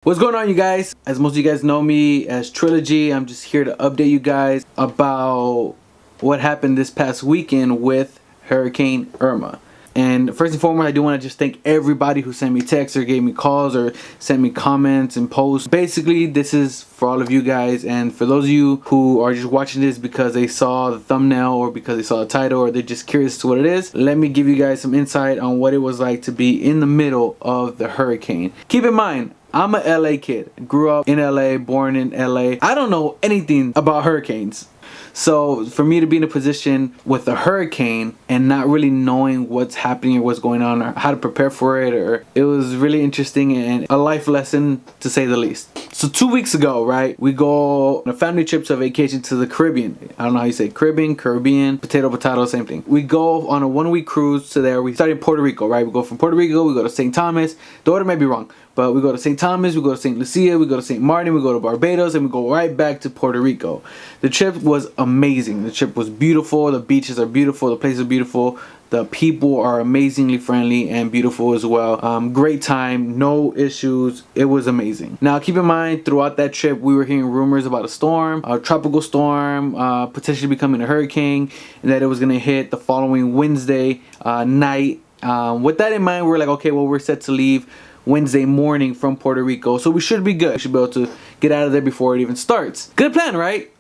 What's going on, you guys? As most of you guys know me as Trilogy, I'm just here to update you guys about what happened this past weekend with Hurricane Irma. And first and foremost, I do want to just thank everybody who sent me texts or gave me calls or sent me comments and posts. Basically, this is for all of you guys, and for those of you who are just watching this because they saw the thumbnail or because they saw the title or they're just curious to what it is, let me give you guys some insight on what it was like to be in the middle of the hurricane. Keep in mind, I'm a LA kid. Grew up in LA, born in LA. I don't know anything about hurricanes. So for me to be in a position with a hurricane and not really knowing what's happening or what's going on or how to prepare for it, it was really interesting and a life lesson to say the least. So 2 weeks ago, right, we go on a family trip to a vacation to the Caribbean. I don't know how you say Caribbean, potato, same thing. We go on a 1 week cruise to there. We start in Puerto Rico, right? We go from Puerto Rico, we go to St. Thomas. The order may be wrong, but we go to St. Thomas, we go to St. Lucia, we go to St. Martin, we go to Barbados, and we go right back to Puerto Rico. The trip was amazing. The trip was beautiful. The beaches are beautiful. The places are beautiful. The people are amazingly friendly and beautiful as well. Great time, no issues. It was amazing. Now, keep in mind, throughout that trip, we were hearing rumors about a storm, a tropical storm, potentially becoming a hurricane, and that it was going to hit the following Wednesday night. With that in mind, we're like, okay, well, we're set to leave Wednesday morning from Puerto Rico, so we should be good. We should be able to get out of there before it even starts. Good plan, right?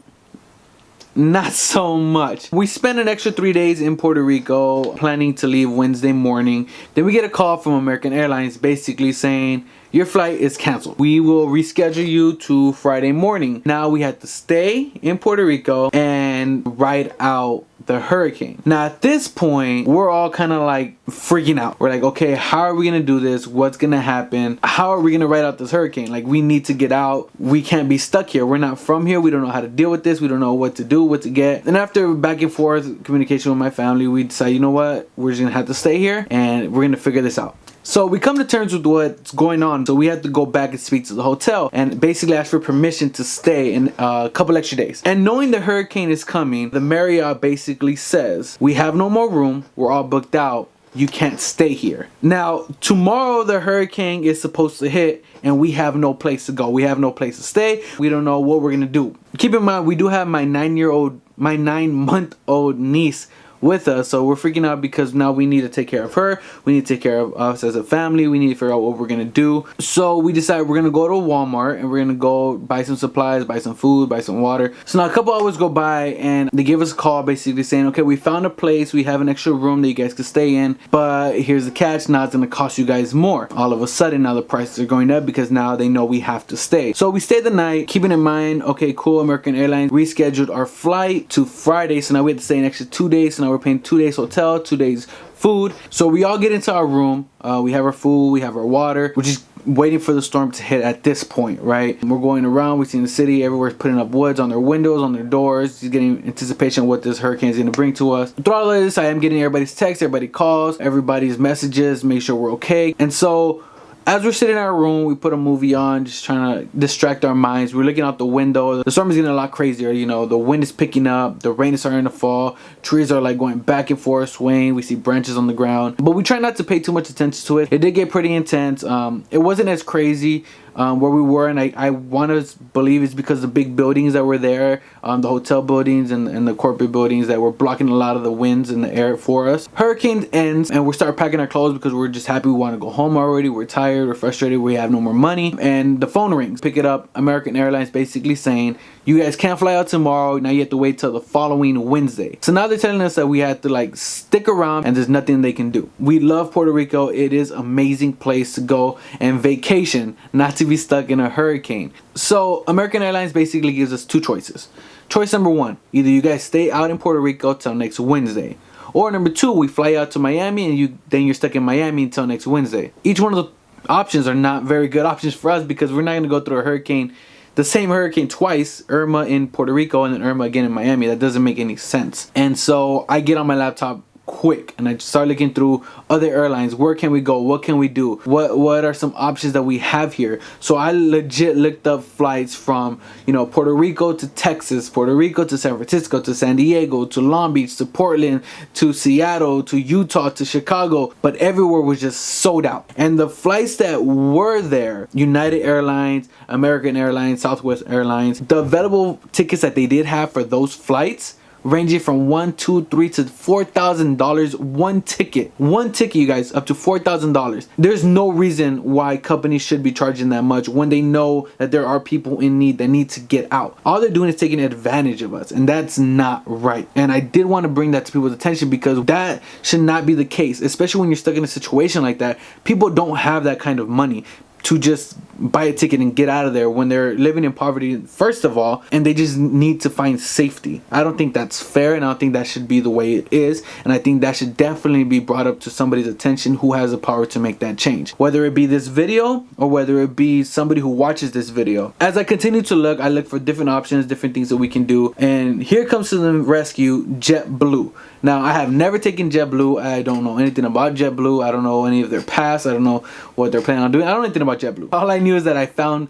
Not so much. We spent an extra 3 days in Puerto Rico, planning to leave Wednesday morning. Then we get a call from American Airlines basically saying, your flight is canceled. We will reschedule you to Friday morning. Now we had to stay in Puerto Rico and ride out the hurricane. Now at this point, we're all kind of like freaking out. We're like, okay, how are we gonna do this? What's gonna happen? How are we gonna ride out this hurricane? Like, we need to get out. We can't be stuck here. We're not from here. We don't know how to deal with this. We don't know what to do, what to get. And after back and forth communication with my family, we decided, you know what? We're just gonna have to stay here and we're gonna figure this out. So we come to terms with what's going on. So we had to go back and speak to the hotel and basically ask for permission to stay in a couple extra days. And knowing the hurricane is coming, the Marriott basically says, we have no more room. We're all booked out. You can't stay here. Now, tomorrow the hurricane is supposed to hit and we have no place to go. We have no place to stay. We don't know what we're gonna do. Keep in mind, we do have my 9-month-old niece with us, so we're freaking out because now we need to take care of her. We need to take care of us as a family. We need to figure out what we're gonna do. So we decided we're gonna go to Walmart and we're gonna go buy some supplies, buy some food, buy some water. So now a couple hours go by and they give us a call basically saying, okay, we found a place, we have an extra room that you guys can stay in, but here's the catch, now it's gonna cost you guys more. All of a sudden now the prices are going up because now they know we have to stay. So we stayed the night, keeping in mind, okay, cool, American Airlines rescheduled our flight to Friday, so now we have to stay an extra 2 days. So now we're paying 2 days hotel, 2 days food. So we all get into our room. We have our food, we have our water. We're just waiting for the storm to hit at this point, right? And we're going around, we're seeing the city, everywhere's putting up woods on their windows, on their doors, just getting anticipation of what this hurricane is going to bring to us. Throughout all of this, I am getting everybody's texts, everybody's calls, everybody's messages, make sure we're okay. And so as we're sitting in our room, we put a movie on, just trying to distract our minds. We're looking out the window. The storm is getting a lot crazier. You know, the wind is picking up. The rain is starting to fall. Trees are like going back and forth, swaying. We see branches on the ground. But we try not to pay too much attention to it. It did get pretty intense. It wasn't as crazy where we were, and I want to believe it's because the big buildings that were there, the hotel buildings and the corporate buildings that were blocking a lot of the winds in the air for us. Hurricane ends and we start packing our clothes because we're just happy. We want to go home already. We're tired, we're frustrated, we have no more money, and the phone rings. Pick it up. American Airlines basically saying, you guys can't fly out tomorrow. Now you have to wait till the following Wednesday. So now they're telling us that we have to like stick around and there's nothing they can do. We love Puerto Rico. It is an amazing place to go and vacation, not to be stuck in a hurricane. So American Airlines basically gives us two choices. Choice number one, either you guys stay out in Puerto Rico till next Wednesday, or number two, we fly out to Miami and then you're stuck in Miami until next Wednesday. Each one of the options are not very good options for us because we're not going to go through a hurricane, the same hurricane twice, Irma in Puerto Rico and then Irma again in Miami. That doesn't make any sense. And so I get on my laptop quick, and I started looking through other airlines. Where can we go? What can we do? What are some options that we have here? So I legit looked up flights from, you know, Puerto Rico to Texas, Puerto Rico to San Francisco, to San Diego, to Long Beach, to Portland, to Seattle, to Utah, to Chicago, but everywhere was just sold out. And the flights that were there, United Airlines, American Airlines, Southwest Airlines, the available tickets that they did have for those flights ranging from $1, $2, $3 to $4,000 one ticket, you guys, up to $4,000. There's no reason why companies should be charging that much when they know that there are people in need that need to get out. All they're doing is taking advantage of us, and that's not right. And I did want to bring that to people's attention, because that should not be the case, especially when you're stuck in a situation like that. People don't have that kind of money to just buy a ticket and get out of there when they're living in poverty, first of all, and they just need to find safety. I don't think that's fair, and I don't think that should be the way it is, and I think that should definitely be brought up to somebody's attention who has the power to make that change, whether it be this video or whether it be somebody who watches this video. As I continue to look, I look for different options, different things that we can do, and here comes to the rescue JetBlue. Now, I have never taken JetBlue. I don't know anything about JetBlue. I don't know any of their past. I don't know what they're planning on doing. I don't know anything about JetBlue. All I knew is that I found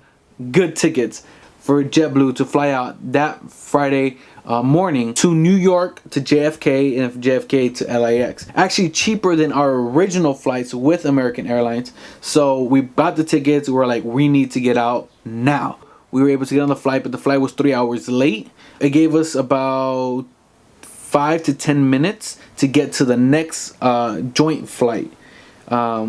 good tickets for JetBlue to fly out that Friday morning to New York to JFK, and JFK to LAX. Actually cheaper than our original flights with American Airlines. So we bought the tickets. We were like, we need to get out now. We were able to get on the flight, but the flight was 3 hours late. It gave us about 5 to 10 minutes to get to the next joint flight,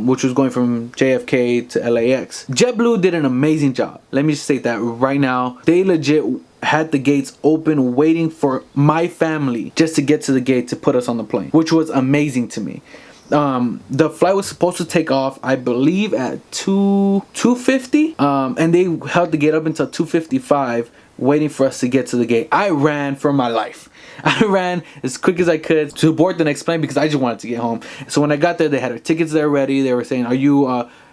which was going from JFK to LAX. JetBlue did an amazing job. Let me just say that right now. They legit had the gates open waiting for my family just to get to the gate to put us on the plane, which was amazing to me. The flight was supposed to take off, I believe, at 2:50, and they held the gate up until 2:55 waiting for us to get to the gate. I ran for my life. I ran as quick as I could to board the next plane because I just wanted to get home. So when I got there, they had our tickets there ready. They were saying, are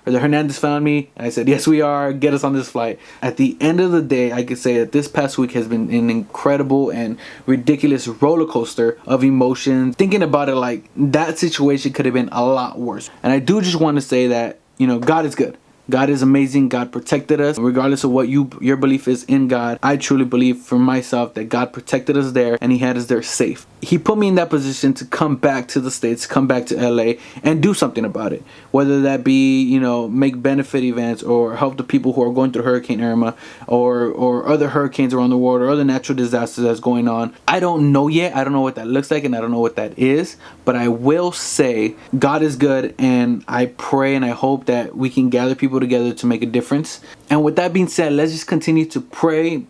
the Hernandez family? And I said, yes, we are. Get us on this flight. At the end of the day, I could say that this past week has been an incredible and ridiculous roller coaster of emotions. Thinking about it, like, that situation could have been a lot worse. And I do just want to say that, you know, God is good. God is amazing. God protected us. Regardless of what your belief is in God, I truly believe for myself that God protected us there and He had us there safe. He put me in that position to come back to the States, come back to LA and do something about it. Whether that be, you know, make benefit events or help the people who are going through Hurricane Irma or other hurricanes around the world or other natural disasters that's going on. I don't know yet. I don't know what that looks like and I don't know what that is. But I will say God is good, and I pray and I hope that we can gather people together to make a difference. And with that being said, let's just continue to pray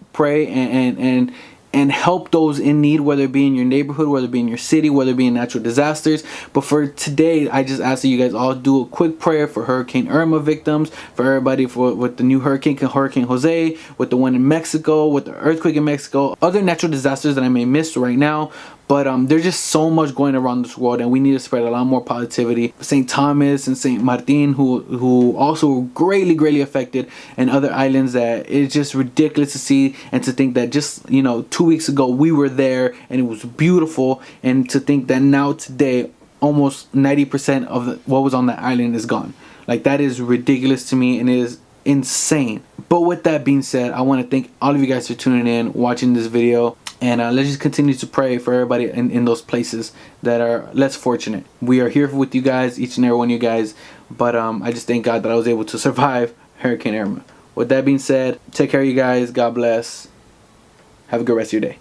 and help those in need, whether it be in your neighborhood, whether it be in your city, whether it be in natural disasters. But for today, I just ask that you guys all do a quick prayer for Hurricane Irma victims, for everybody with the new Hurricane Jose, with the one in Mexico, with the earthquake in Mexico, other natural disasters that I may miss right now. But there's just so much going around this world, and we need to spread a lot more positivity. St. Thomas and St. Martin, who also were greatly affected, and other islands that it's just ridiculous to see and to think that just, you know, 2 weeks ago we were there and it was beautiful, and to think that now today almost 90% of what was on that island is gone. Like, that is ridiculous to me and it is insane. But with that being said, I want to thank all of you guys for tuning in, watching this video. And let's just continue to pray for everybody in those places that are less fortunate. We are here with you guys, each and every one of you guys. But I just thank God that I was able to survive Hurricane Irma. With that being said, take care of you guys. God bless. Have a good rest of your day.